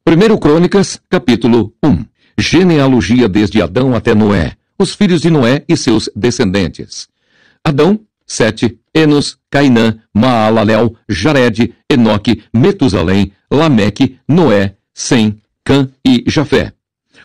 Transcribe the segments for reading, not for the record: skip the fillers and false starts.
1 Crônicas, capítulo 1. Genealogia desde Adão até Noé, os filhos de Noé e seus descendentes. Adão, Sete, Enos, Cainã, Maalalel, Jared, Enoque, Metusalém, Lameque, Noé, Sem, Cã e Jafé.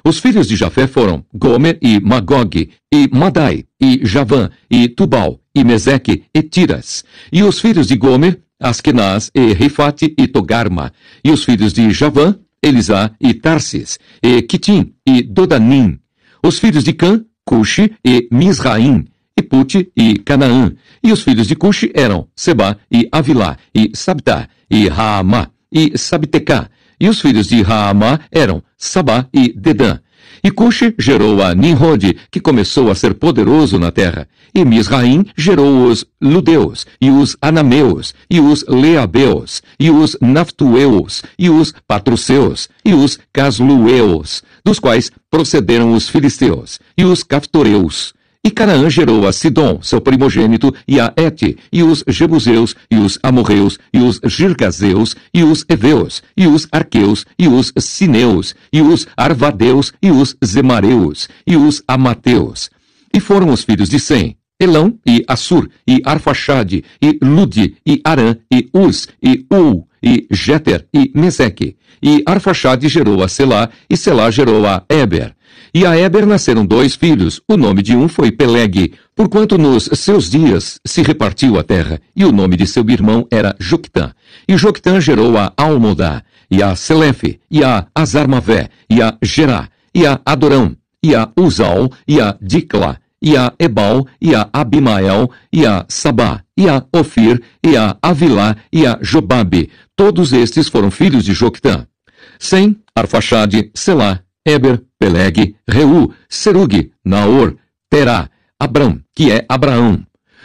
Os filhos de Jafé foram Gomer e Magog, e Madai, e Javã, e Tubal, e Meseque, e Tiras. E os filhos de Gomer, Askenaz, e Rifate, e Togarma. E os filhos de Javã, Elisá, e Tarsis, e Quitim, e Dodanim. Os filhos de Cã, Cuxi, e Misraim, e Pute, e Canaã. E os filhos de Cuxi eram Seba, e Avilá, e Sabtá, e Raamá, e Sabtecá. E os filhos de Raamá eram Sabá e Dedã. E Cuxi gerou a Nimrode, que começou a ser poderoso na terra. E Misraim gerou os Ludeus, e os Anameus, e os Leabeus, e os Naftueus, e os Patruceus, e os Caslueus, dos quais procederam os Filisteus, e os Caftoreus. E Canaã gerou a Sidom, seu primogênito, e a Ete, e os Jebuseus, e os Amorreus, e os Girgazeus, e os Eveus, e os Arqueus, e os Sineus, e os Arvadeus, e os Zemareus, e os Amateus. E foram os filhos de Sem, Elão, e Assur, e Arfaxade, e Lude, e Arã, e Uz, e Ul, e Jeter, e Meseque. E Arfaxade gerou a Selá, e Selá gerou a Eber. E a Eber nasceram 2 filhos, o nome de um foi Peleg, porquanto nos seus dias se repartiu a terra, e o nome de seu irmão era Joctã. E Joctã gerou a Almodá, e a Selefe, e a Azarmavé, e a Gerá, e a Adorão, e a Uzal, e a Dicla, e a Ebal, e a Abimael, e a Sabá, e a Ofir, e a Avilá, e a Jobabe. Todos estes foram filhos de Joctã. Sem, Arfaxade, Selá, Eber, Peleg, Reu, Serug, Naor, Terá, Abram, que é Abraão.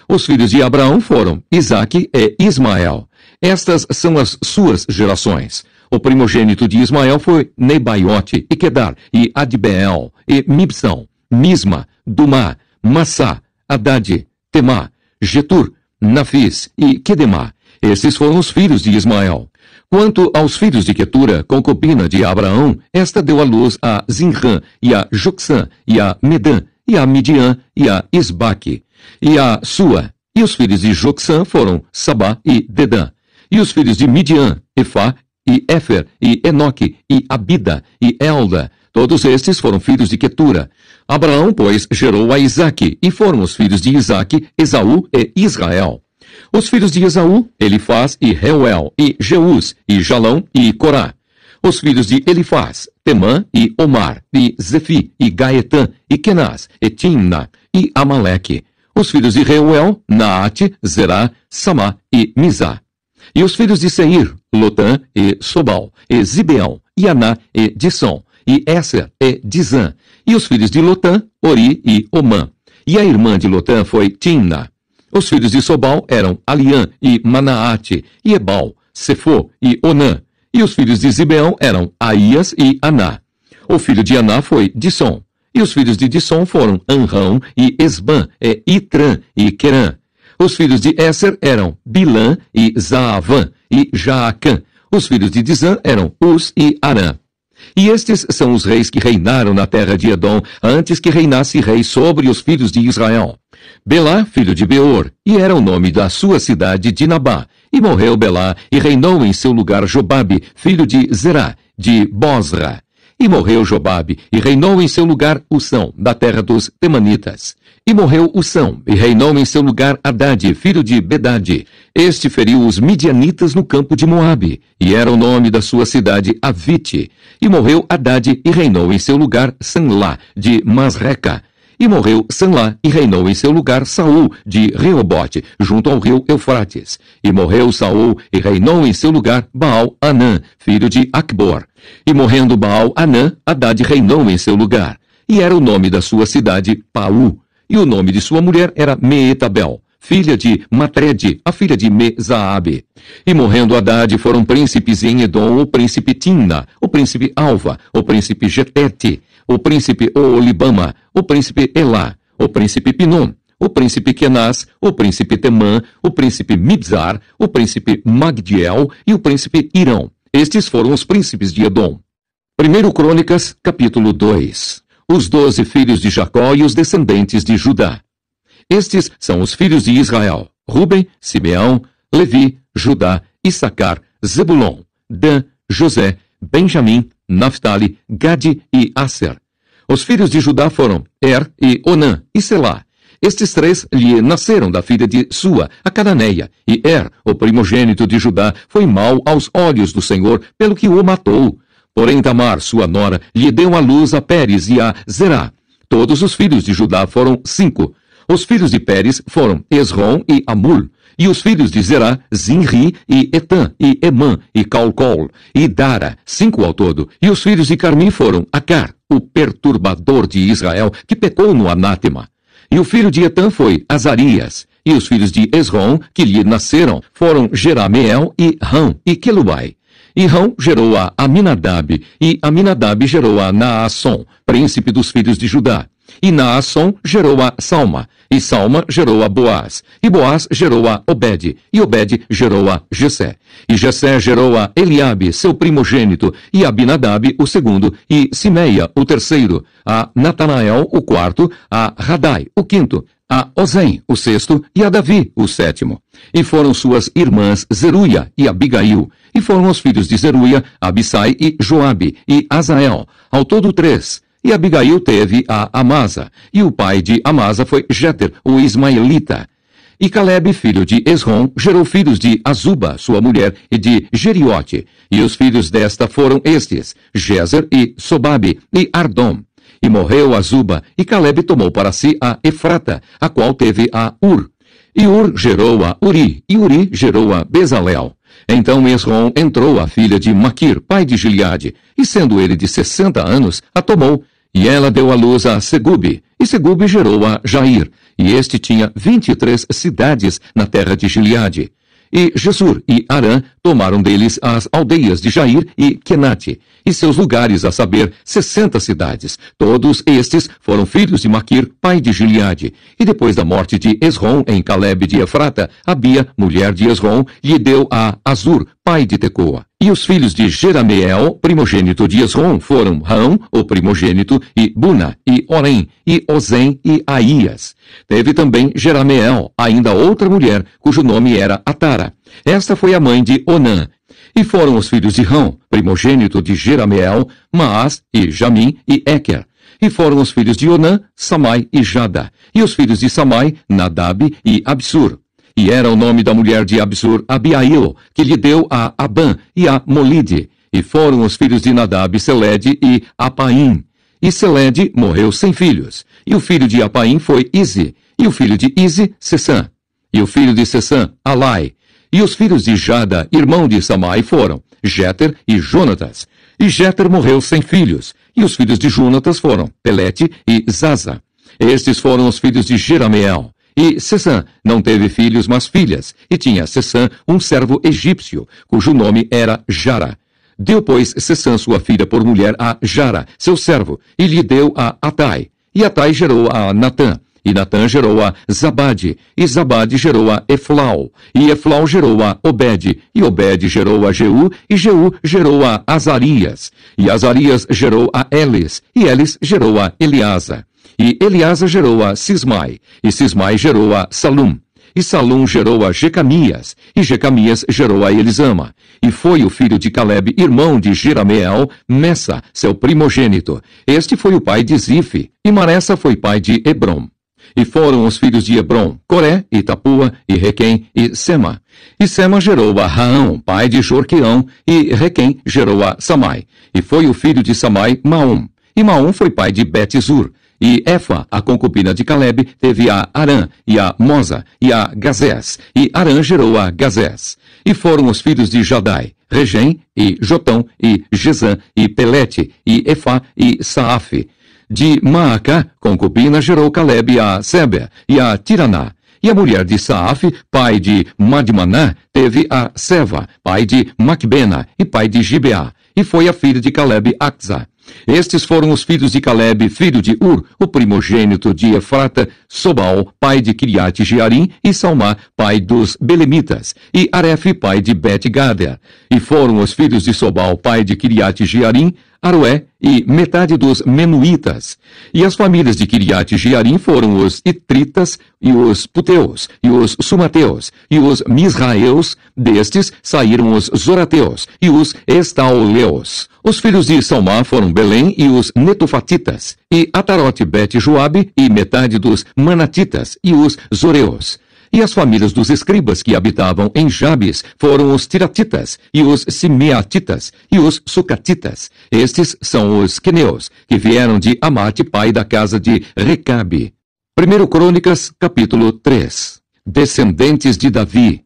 Os filhos de Abraão foram Isaque e Ismael. Estas são as suas gerações. O primogênito de Ismael foi Nebaiote, e Quedar, e Adbeel, e Mibsão, Misma, Dumá, Massá, Haddad, Temá, Getur, Nafis e Quedemá. Esses foram os filhos de Ismael. Quanto aos filhos de Quetura, concubina de Abraão, esta deu à luz a Zinrã, e a Jocsã, e a Medã, e a Midian, e a Isbaque, e a Sua. E os filhos de Jocsã foram Sabá e Dedã. E os filhos de Midian, Efá, e Éfer, e Enoque, e Abida, e Elda. Todos estes foram filhos de Quetura. Abraão, pois, gerou a Isaque, e foram os filhos de Isaque, Esaú e Israel. Os filhos de Esaú, Elifaz e Reuel, e Jeús, e Jalão, e Corá. Os filhos de Elifaz, Temã, e Omar, e Zefi, e Gaetã, e Kenaz, e Timna, e Amaleque. Os filhos de Reuel, Naate, Zerá, Samá e Mizá. E os filhos de Seir, Lotã, e Sobal, e Zibeão, e Aná, e Dissom, e Esser, e Dizã. E os filhos de Lotã, Ori e Omã. E a irmã de Lotã foi Timna. Os filhos de Sobal eram Aliã e Manaate, e Ebal, Sefô e Onã. E os filhos de Zibeão eram Aías e Aná. O filho de Aná foi Dissom. E os filhos de Dissom foram Anrão e Esbã, e Itrã e Querã. Os filhos de Esser eram Bilã e Zaavã e Jaacã. Os filhos de Dizã eram Uz e Arã. E estes são os reis que reinaram na terra de Edom, antes que reinasse rei sobre os filhos de Israel. Belá, filho de Beor, e era o nome da sua cidade Dinabá. E morreu Belá, e reinou em seu lugar Jobabe, filho de Zerá, de Bosra. E morreu Jobabe, e reinou em seu lugar Ução, da terra dos Temanitas. E morreu Ução, e reinou em seu lugar Haddad, filho de Bedade. Este feriu os midianitas no campo de Moabe, e era o nome da sua cidade Avite. E morreu Haddad, e reinou em seu lugar Sanlá, de Masreca. E morreu Sanlá, e reinou em seu lugar Saul, de Reobote, junto ao rio Eufrates. E morreu Saul, e reinou em seu lugar Baal-Anã, filho de Acbor. E morrendo Baal-Anã, Haddad reinou em seu lugar. E era o nome da sua cidade Paú. E o nome de sua mulher era Meetabel, filha de Matred, a filha de Mezaabe. E morrendo Haddad, foram príncipes em Edom o príncipe Timna, o príncipe Alva, o príncipe Getete, o príncipe Olibama, o príncipe Elá, o príncipe Pinom, o príncipe Kenaz, o príncipe Temã, o príncipe Mibzar, o príncipe Magdiel e o príncipe Irão. Estes foram os príncipes de Edom. 1 Crônicas, capítulo 2. Os 12 filhos de Jacó e os descendentes de Judá. Estes são os filhos de Israel: Ruben, Simeão, Levi, Judá, Issacar, Zebulon, Dan, José, Benjamim, Naphtali, Gade e Asser. Os filhos de Judá foram Er e Onã e Selá. Estes 3 lhe nasceram da filha de Sua, a cananeia, e Er, o primogênito de Judá, foi mau aos olhos do Senhor, pelo que o matou. Porém Tamar, sua nora, lhe deu à luz a Pérez e a Zerá. Todos os filhos de Judá foram 5. Os filhos de Pérez foram Esrom e Amul. E os filhos de Zerá, Zinri e Etã e Emã e Calcol e Dara, 5 ao todo. E os filhos de Carmi foram Acar, o perturbador de Israel, que pecou no anátema. E o filho de Etã foi Azarias. E os filhos de Esrom, que lhe nasceram, foram Jerameel e Rão e Quelubai. E Rão gerou a Aminadab, e Aminadab gerou a Naasson, príncipe dos filhos de Judá. E Naasson gerou a Salma, e Salma gerou a Boaz, e Boaz gerou a Obed, e Obed gerou a Jessé. E Jessé gerou a Eliabe, seu primogênito, e Abinadab, o segundo, e Simeia, o terceiro, a Natanael, o quarto, a Radai, o quinto, a Ozem, o sexto, e a Davi, o sétimo. E foram suas irmãs Zeruia e Abigail, e foram os filhos de Zeruia, Abissai e Joabe, e Azael, ao todo 3. E Abigail teve a Amasa, e o pai de Amasa foi Jeter, o ismaelita. E Calebe, filho de Esrom, gerou filhos de Azuba, sua mulher, e de Jeriote. E os filhos desta foram estes, Jezer e Sobabe, e Ardom. E morreu Azuba, e Calebe tomou para si a Efrata, a qual teve a Ur. E Ur gerou a Uri, e Uri gerou a Bezalel. Então Esrom entrou a filha de Maquir, pai de Gileade, e sendo ele de 60 anos, a tomou, e ela deu à luz a Segube, e Segube gerou a Jair, e este tinha 23 cidades na terra de Gileade. E Jesur e Arã tomaram deles as aldeias de Jair e Kenate, e seus lugares, a saber, 60 cidades. Todos estes foram filhos de Maquir, pai de Gileade. E depois da morte de Esrom em Calebe de Efrata, Abia, mulher de Esrom, lhe deu a Azur, pai de Tecoa. E os filhos de Jerameel, primogênito de Esrom, foram Rão, o primogênito, e Buna, e Orém, e Ozem, e Aías. Teve também Jerameel, ainda outra mulher, cujo nome era Atara. Esta foi a mãe de Onã. E foram os filhos de Rão, primogênito de Jerameel, Maás, e Jamim, e Eker. E foram os filhos de Onã, Samai e Jada. E os filhos de Samai, Nadab e Absur. E era o nome da mulher de Absur, Abiail, que lhe deu a Abã e a Molide. E foram os filhos de Nadab, Selede e Apaim. E Selede morreu sem filhos. E o filho de Apaim foi Ize. E o filho de Ize, Sessã. E o filho de Sessã, Alai. E os filhos de Jada, irmão de Samai, foram Jeter e Jonatas. E Jeter morreu sem filhos. E os filhos de Jonatas foram Pelete e Zaza. Estes foram os filhos de Jerameel. E Sessã não teve filhos, mas filhas. E tinha Sessã um servo egípcio, cujo nome era Jara. Deu, pois, Sessã sua filha por mulher a Jara, seu servo, e lhe deu a Atai. E Atai gerou a Natã. E Natã gerou a Zabade, e Zabade gerou a Eflau, e Eflau gerou a Obed, e Obed gerou a Jeú, e Jeú gerou a Azarias, e Azarias gerou a Elis, e Elis gerou a Eleasa, e Eleasa gerou a Sismai, e Sismai gerou a Salum, e Salum gerou a Jecamias, e Jecamias gerou a Elisama, e foi o filho de Calebe, irmão de Jerameel, Messa, seu primogênito. Este foi o pai de Zife, e Maressa foi pai de Hebrom. E foram os filhos de Hebrom, Coré, e Tapua, e Requem, e Sema. E Sema gerou a Raão, pai de Jorqueão, e Requem gerou a Samai. E foi o filho de Samai, Maom. E Maom foi pai de Bet-Zur. E Efa, a concubina de Calebe, teve a Arã, e a Moza, e a Gazés. E Arã gerou a Gazés. E foram os filhos de Jadai, Regem, e Jotão, e Gezã, e Pelete, e Efá, e Saafe. De Maacá, concubina, gerou Calebe a Seber e a Tiraná. E a mulher de Saaf, pai de Madmaná, teve a Seva, pai de Macbena e pai de Gibeá. E foi a filha de Calebe Axa. Estes foram os filhos de Calebe, filho de Ur, o primogênito de Efrata, Sobal, pai de Kiriate Jearim, e Salmá, pai dos Belemitas, e Arefe, pai de Bet-Gader. E foram os filhos de Sobal, pai de Kiriate Jearim, Aroé e metade dos Menuítas. E as famílias de Kiriate Jearim foram os Itritas, e os Puteus, e os Sumateus, e os Misraeus. Destes saíram os Zorateus, e os Estauleus. Os filhos de Salmá foram Belém e os Netofatitas, e Atarote Bet-Joabe, e metade dos Manatitas, e os Zoreus. E as famílias dos escribas que habitavam em Jabes foram os Tiratitas, e os Simeatitas, e os Sucatitas. Estes são os Queneus, que vieram de Amate, pai da casa de Recabe. 1 Crônicas, capítulo 3. Descendentes de Davi.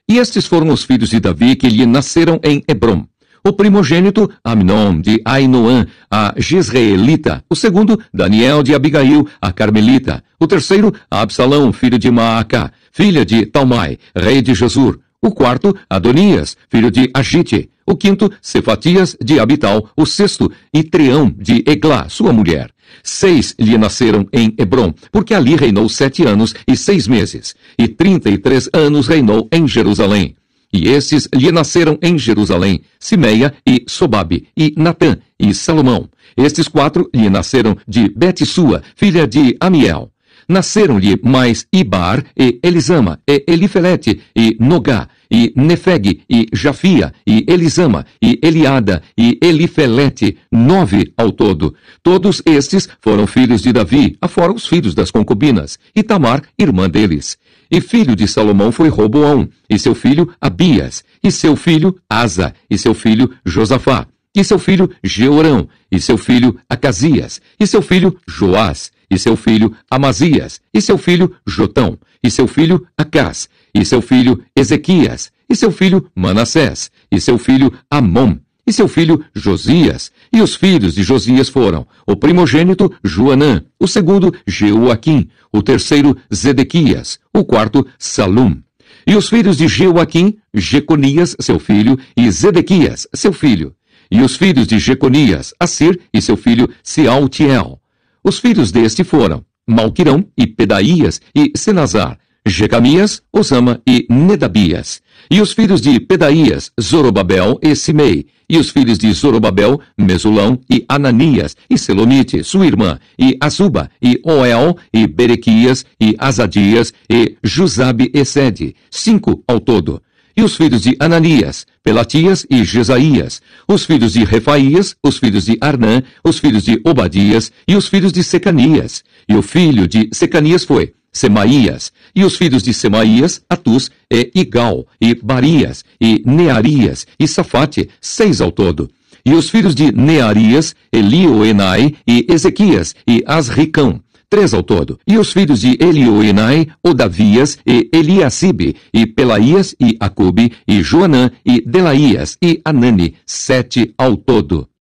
E estes foram os filhos de Davi que lhe nasceram em Hebrom. O primogênito, Amnon, de Ainoã, a Jezreelita. O segundo, Daniel, de Abigail, a Carmelita. O terceiro, Absalão, filho de Maacá, filha de Talmai, rei de Jesur. O quarto, Adonias, filho de Agite. O quinto, Cefatias, de Abital. O sexto, Itreão, de Eglá, sua mulher. 6 lhe nasceram em Hebrom, porque ali reinou 7 anos e 6 meses. E 33 anos reinou em Jerusalém. E estes lhe nasceram em Jerusalém, Simeia e Sobabe, e Natã e Salomão. Estes 4 lhe nasceram de Betsua, filha de Amiel. Nasceram-lhe mais Ibar, e Elisama, e Elifelete, e Nogá, e Nefeg, e Jafia, e Elisama, e Eliada, e Elifelete, 9 ao todo. Todos estes foram filhos de Davi, afora os filhos das concubinas, e Tamar, irmã deles. E filho de Salomão foi Roboão, e seu filho Abias, e seu filho Asa, e seu filho Josafá, e seu filho Jeorão, e seu filho Acasias, e seu filho Joás, e seu filho Amazias, e seu filho Jotão, e seu filho Acás, e seu filho Ezequias, e seu filho Manassés, e seu filho Amon, e seu filho Josias. E os filhos de Josias foram o primogênito Joanã, o segundo Jeoaquim, o terceiro Zedequias, o quarto Salum. E os filhos de Jeoaquim, Jeconias, seu filho, e Zedequias, seu filho. E os filhos de Jeconias, Assir e seu filho Sealtiel. Os filhos deste foram Malquirão e Pedaías e Senazar, Jecamias, Osama e Nedabias. E os filhos de Pedaías, Zorobabel e Simei. E os filhos de Zorobabel, Mesulão e Ananias, e Selomite, sua irmã, e Azuba, e Oel, e Berequias, e Azadias, e Jusabe e Sede, 5 ao todo. E os filhos de Ananias, Pelatias e Jesaías, os filhos de Refaías, os filhos de Arnã, os filhos de Obadias, e os filhos de Secanias. E o filho de Secanias foi Semaías, e os filhos de Semaías, Atus, e Igal, e Barias, e Nearias, e Safate, 6 ao todo. E os filhos de Nearias, Elioenai, e Ezequias, e Asricão, 3 ao todo. E os filhos de Elioenai, Odavias, e Eliacibe, e Pelaías, e Acube, e Joanã, e Delaías, e Anani, 7 ao todo.